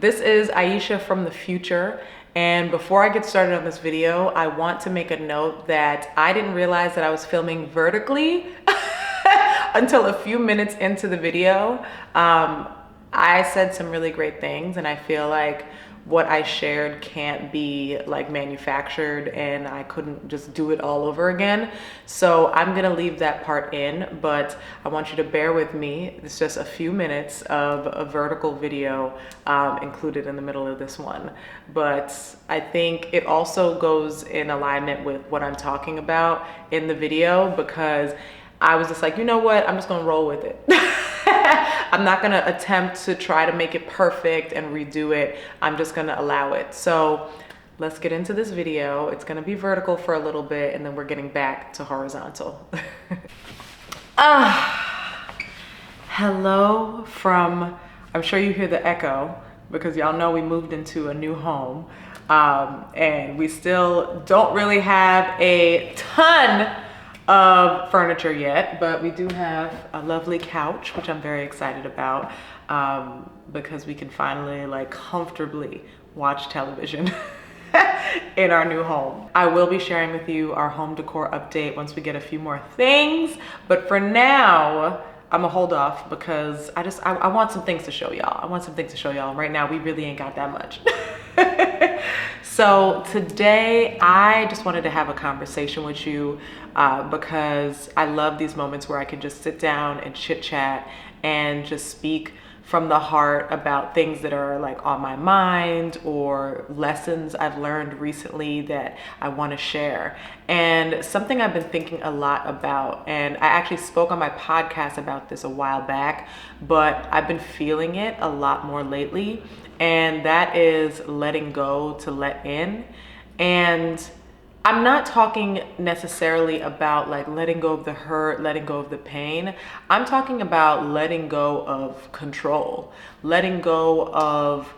This is Aisha from the future. And before I get started on this video, I want to make a note that I didn't realize that I was filming vertically until a few minutes into the video. I said some really great things, and I feel like what I shared can't be like manufactured, and I couldn't just do it all over again. So I'm gonna leave that part in, but I want you to bear with me. It's just a few minutes of a vertical video included in the middle of this one. But I think it also goes in alignment with what I'm talking about in the video, because I was just like, you know what, I'm just gonna roll with it. I'm not gonna attempt to try to make it perfect and redo it. I'm just gonna allow it. So let's get into this video. It's gonna be vertical for a little bit, and then we're getting back to horizontal. Hello from, I'm sure you hear the echo because y'all know we moved into a new home. And we still don't really have a ton of furniture yet, but we do have a lovely couch, which I'm very excited about, because we can finally like comfortably watch television in our new home. I will be sharing with you our home decor update once we get a few more things, but for now I'm gonna hold off because I want some things to show y'all. I want some things to show y'all. Right now we really ain't got that much. So today I just wanted to have a conversation with you because I love these moments where I can just sit down and chit chat and just speak from the heart about things that are like on my mind or lessons I've learned recently that I want to share. And something I've been thinking a lot about, and I actually spoke on my podcast about this a while back, but I've been feeling it a lot more lately, and that is letting go to let in. And I'm not talking necessarily about like letting go of the hurt, letting go of the pain. I'm talking about letting go of control, letting go of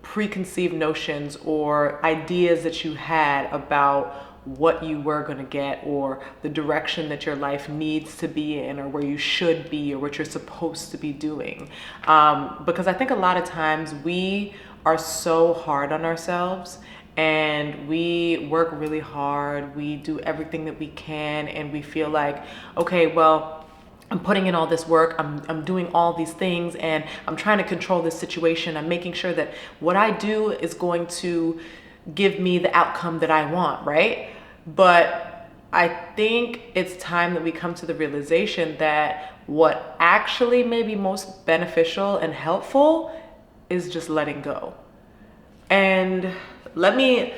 preconceived notions or ideas that you had about what you were going to get, or the direction that your life needs to be in, or where you should be, or what you're supposed to be doing. Because I think a lot of times we are so hard on ourselves, and we work really hard, we do everything that we can, and we feel like, okay, well, I'm putting in all this work, I'm doing all these things, and I'm trying to control this situation. I'm making sure that what I do is going to give me the outcome that I want, right? But I think it's time that we come to the realization that what actually may be most beneficial and helpful is just letting go. And let me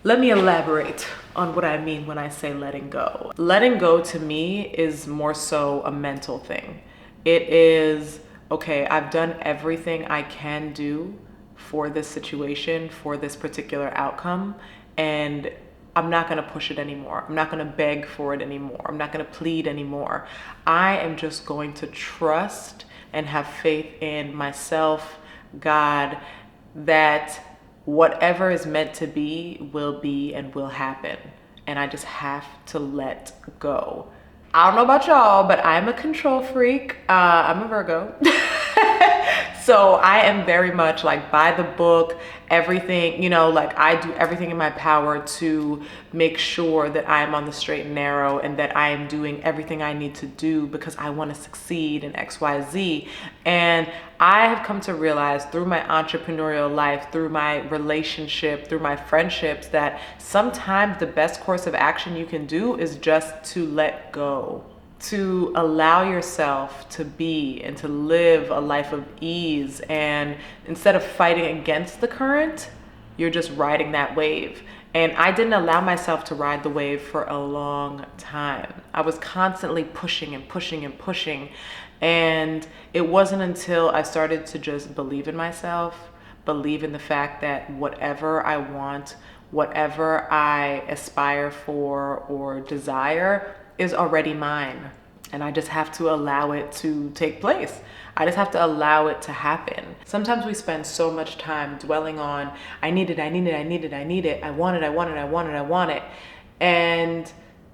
elaborate on what I mean when I say letting go. Letting go to me is more so a mental thing. It is, okay, I've done everything I can do for this situation, for this particular outcome, and I'm not gonna push it anymore. I'm not gonna beg for it anymore. I'm not gonna plead anymore. I am just going to trust and have faith in myself, God, that whatever is meant to be and will happen. And I just have to let go. I don't know about y'all, but I'm a control freak. I'm a Virgo. So I am very much like by the book, everything, you know, like I do everything in my power to make sure that I am on the straight and narrow, and that I am doing everything I need to do because I want to succeed in XYZ. And I have come to realize through my entrepreneurial life, through my relationship, through my friendships, that sometimes the best course of action you can do is just to let go. To allow yourself to be and to live a life of ease, and instead of fighting against the current, you're just riding that wave. And I didn't allow myself to ride the wave for a long time. I was constantly pushing and pushing and pushing, and it wasn't until I started to just believe in myself, believe in the fact that whatever I want, whatever I aspire for or desire is already mine, and I just have to allow it to take place. I just have to allow it to happen. Sometimes we spend so much time dwelling on, I need it, I need it, I need it, I need it, I want it, I want it, I want it, I want it. And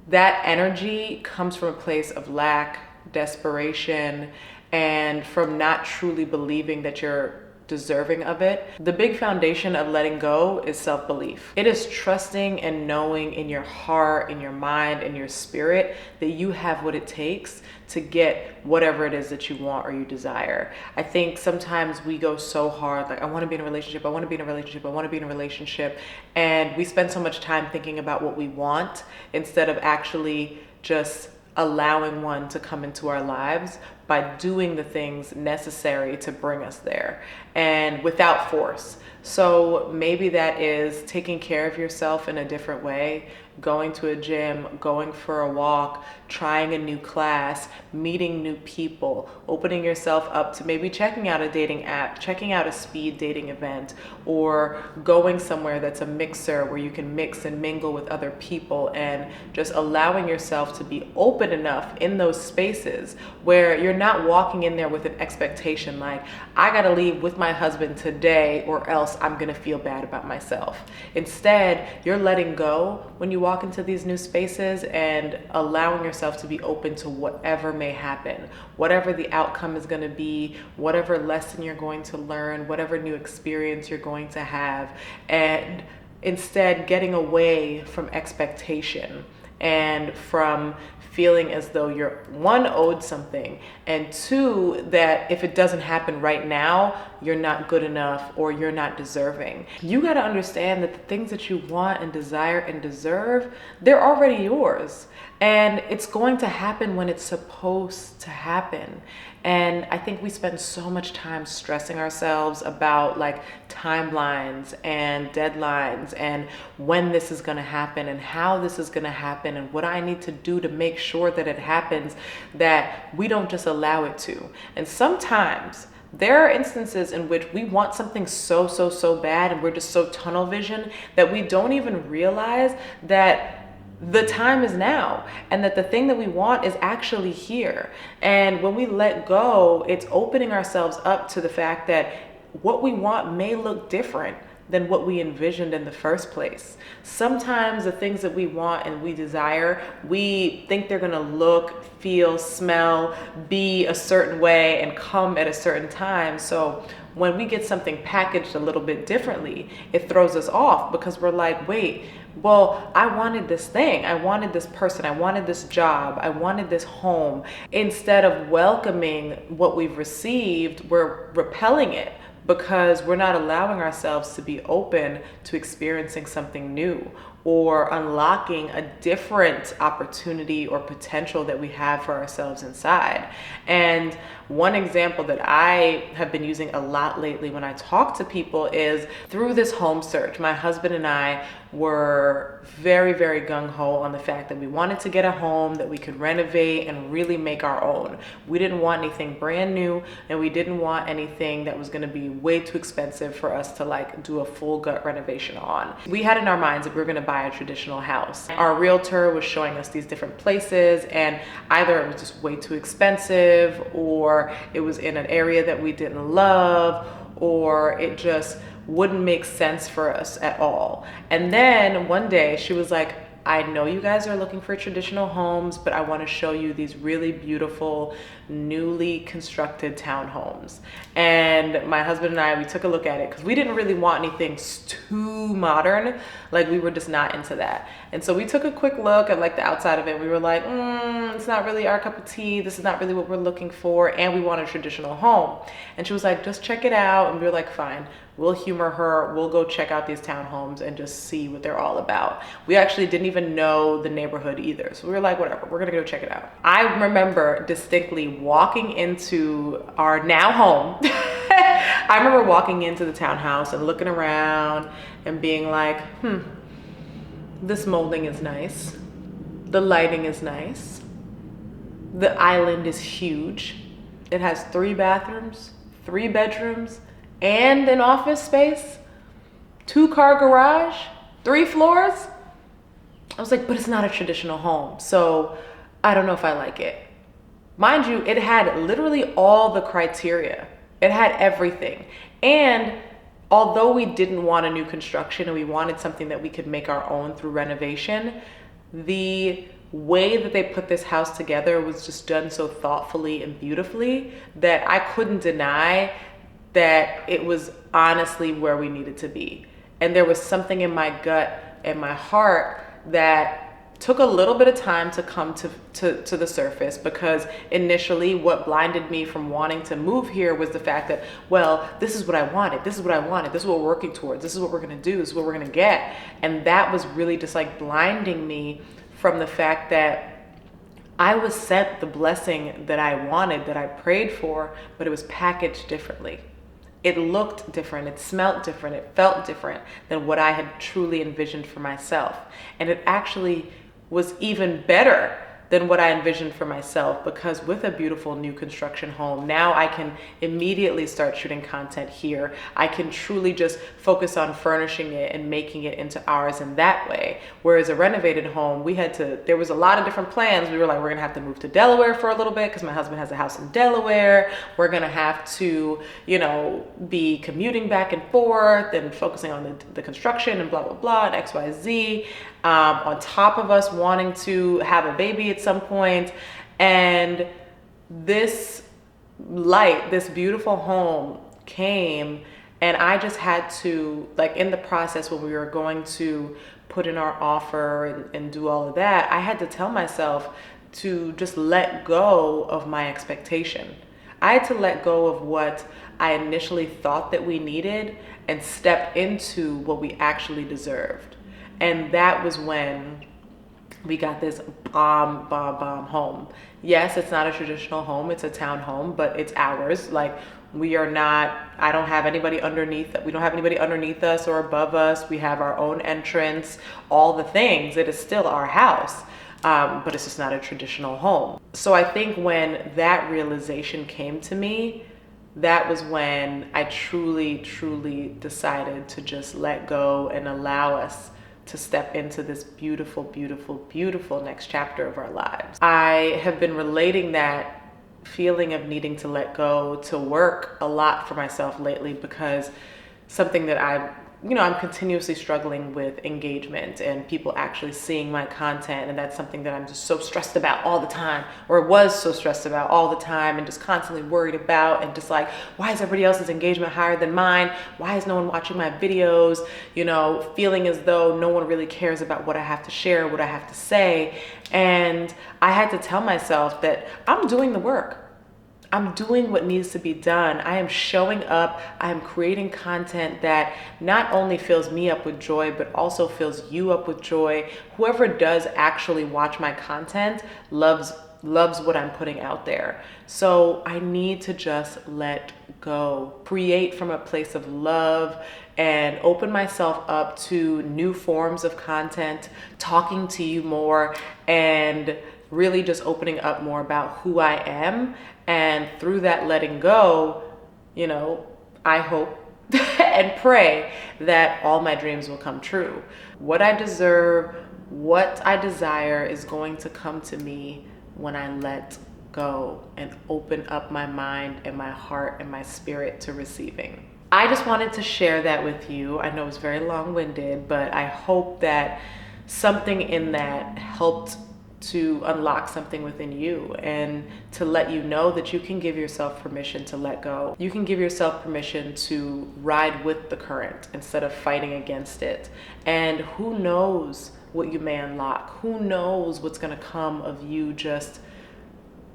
that energy comes from a place of lack, desperation, and from not truly believing that you're deserving of it. The big foundation of letting go is self-belief. It is trusting and knowing in your heart, in your mind, in your spirit that you have what it takes to get whatever it is that you want or you desire. I think sometimes we go so hard, like, I want to be in a relationship, I want to be in a relationship, I want to be in a relationship. And we spend so much time thinking about what we want instead of actually just allowing one to come into our lives by doing the things necessary to bring us there and without force. So maybe that is taking care of yourself in a different way, going to a gym, going for a walk, trying a new class, meeting new people, opening yourself up to maybe checking out a dating app, checking out a speed dating event, or going somewhere that's a mixer where you can mix and mingle with other people, and just allowing yourself to be open enough in those spaces where you're not walking in there with an expectation like, I gotta leave with my husband today or else I'm gonna feel bad about myself. Instead, you're letting go when you walk into these new spaces and allowing yourself to be open to whatever may happen, whatever the outcome is going to be, whatever lesson you're going to learn, whatever new experience you're going to have, and instead getting away from expectation and from feeling as though you're, one, owed something, and two, that if it doesn't happen right now, you're not good enough or you're not deserving. You got to understand that the things that you want and desire and deserve, they're already yours. And it's going to happen when it's supposed to happen. And I think we spend so much time stressing ourselves about like timelines and deadlines and when this is going to happen and how this is going to happen and what I need to do to make sure that it happens, that we don't just allow it to. And sometimes there are instances in which we want something so bad and we're just so tunnel vision that we don't even realize that the time is now and that the thing that we want is actually here. And when we let go, it's opening ourselves up to the fact that what we want may look different than what we envisioned in the first place. Sometimes the things that we want and we desire, we think they're gonna look, feel, smell, be a certain way and come at a certain time. So when we get something packaged a little bit differently, it throws us off because we're like, wait, well, I wanted this thing, I wanted this person, I wanted this job, I wanted this home. Instead of welcoming what we've received, we're repelling it because we're not allowing ourselves to be open to experiencing something new or unlocking a different opportunity or potential that we have for ourselves inside. And one example that I have been using a lot lately when I talk to people is through this home search. My husband and I were very gung-ho on the fact that we wanted to get a home that we could renovate and really make our own. We didn't want anything brand new, and we didn't want anything that was gonna be way too expensive for us to like do a full gut renovation on. We had in our minds that we were gonna buy a traditional house. Our realtor was showing us these different places, and either it was just way too expensive, or it was in an area that we didn't love, or it just wouldn't make sense for us at all. And then one day she was like, I know you guys are looking for traditional homes, but I want to show you these really beautiful, newly constructed townhomes. And my husband and I, we took a look at it because we didn't really want anything too modern. Like, we were just not into that. And so we took a quick look at like the outside of it. We were like, it's not really our cup of tea. This is not really what we're looking for. And we want a traditional home. And she was like, just check it out. And we were like, fine. We'll humor her. We'll go check out these townhomes and just see what they're all about. We actually didn't even know the neighborhood either. So we were like, whatever, we're gonna go check it out. I remember distinctly walking into our now home. I remember walking into the townhouse and looking around and being like, this molding is nice. The lighting is nice. The island is huge. It has 3 bathrooms, 3 bedrooms, and an office space, 2-car garage, 3 floors. I was like, but it's not a traditional home, so I don't know if I like it. Mind you, it had literally all the criteria. It had everything. And although we didn't want a new construction and we wanted something that we could make our own through renovation, the way that they put this house together was just done so thoughtfully and beautifully that I couldn't deny that it was honestly where we needed to be. And there was something in my gut and my heart that took a little bit of time to come to the surface, because initially what blinded me from wanting to move here was the fact that, well, this is what I wanted, this is what I wanted, this is what we're working towards, this is what we're gonna do, this is what we're gonna get. And that was really just like blinding me from the fact that I was sent the blessing that I wanted, that I prayed for, but it was packaged differently. It looked different, it smelled different, it felt different than what I had truly envisioned for myself. And it actually was even better than what I envisioned for myself, because with a beautiful new construction home, now I can immediately start shooting content here. I can truly just focus on furnishing it and making it into ours in that way. Whereas a renovated home, there was a lot of different plans. We were like, we're gonna have to move to Delaware for a little bit because my husband has a house in Delaware. We're gonna have to, be commuting back and forth and focusing on the construction and blah, blah, blah, and X, Y, Z. On top of us wanting to have a baby at some point. And this beautiful home came, and I just had to, like, in the process when we were going to put in our offer and do all of that, I had to tell myself to just let go of my expectation. I had to let go of what I initially thought that we needed and step into what we actually deserved. And that was when we got this bomb home. Yes, it's not a traditional home, it's a town home, but it's ours. Like, I don't have anybody underneath, we don't have anybody underneath us or above us. We have our own entrance, all the things. It is still our house, but it's just not a traditional home. So I think when that realization came to me, that was when I truly, truly decided to just let go and allow us to step into this beautiful, beautiful, beautiful next chapter of our lives. I have been relating that feeling of needing to let go to work a lot for myself lately, because something that I'm continuously struggling with engagement and people actually seeing my content. And that's something that I'm just so stressed about all the time, or was so stressed about all the time, and just constantly worried about, and just like, why is everybody else's engagement higher than mine? Why is no one watching my videos? Feeling as though no one really cares about what I have to share, what I have to say. And I had to tell myself that I'm doing the work. I'm doing what needs to be done. I am showing up. I am creating content that not only fills me up with joy, but also fills you up with joy. Whoever does actually watch my content loves what I'm putting out there. So I need to just let go, create from a place of love, and open myself up to new forms of content, talking to you more, and really just opening up more about who I am. And through that letting go, I hope and pray that all my dreams will come true. What I deserve, what I desire is going to come to me when I let go and open up my mind and my heart and my spirit to receiving. I just wanted to share that with you. I know it's very long-winded, but I hope that something in that helped to unlock something within you, and to let you know that you can give yourself permission to let go. You can give yourself permission to ride with the current instead of fighting against it. And who knows what you may unlock? Who knows what's going to come of you just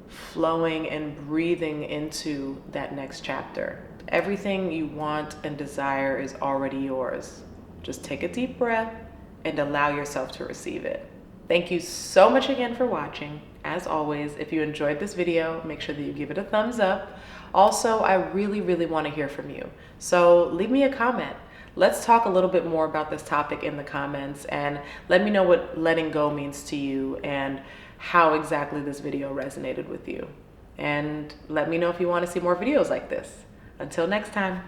flowing and breathing into that next chapter. Everything you want and desire is already yours. Just take a deep breath and allow yourself to receive it. Thank you so much again for watching. As always, if you enjoyed this video, make sure that you give it a thumbs up. Also, I really, really want to hear from you. So leave me a comment. Let's talk a little bit more about this topic in the comments, and let me know what letting go means to you and how exactly this video resonated with you. And let me know if you want to see more videos like this. Until next time.